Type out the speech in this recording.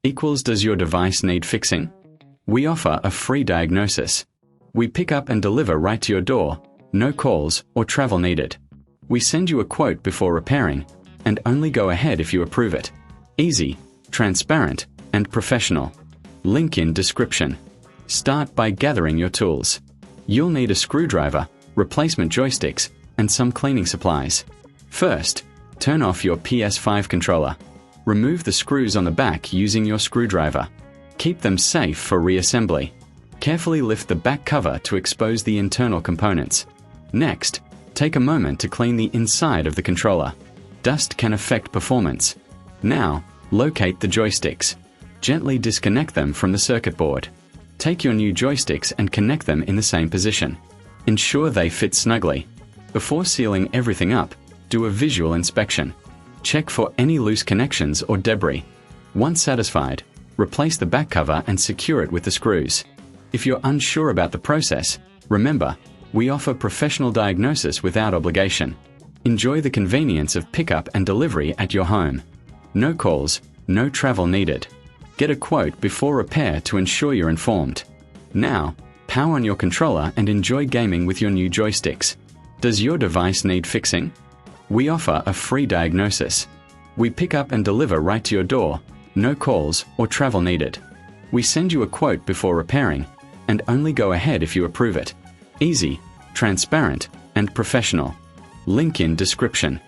equals does your device need fixing? We offer a free diagnosis. We pick up and deliver right to your door, no calls or travel needed. We send you a quote before repairing, and only go ahead if you approve it. Easy, transparent, and professional. Link in description. Start by gathering your tools. You'll need a screwdriver, replacement joysticks, and some cleaning supplies. First, turn off your PS5 controller. Remove the screws on the back using your screwdriver. Keep them safe for reassembly. Carefully lift the back cover to expose the internal components. Next, take a moment to clean the inside of the controller. Dust can affect performance. Now, locate the joysticks. Gently disconnect them from the circuit board. Take your new joysticks and connect them in the same position. Ensure they fit snugly. Before sealing everything up, do a visual inspection. Check for any loose connections or debris. Once satisfied, replace the back cover and secure it with the screws. If you're unsure about the process, remember, we offer professional diagnosis without obligation. Enjoy the convenience of pickup and delivery at your home. No calls, no travel needed. Get a quote before repair to ensure you're informed. Now, power on your controller and enjoy gaming with your new joysticks. Does your device need fixing? We offer a free diagnosis. We pick up and deliver right to your door, no calls or travel needed. We send you a quote before repairing, and only go ahead if you approve it. Easy, transparent, and professional. Link in description.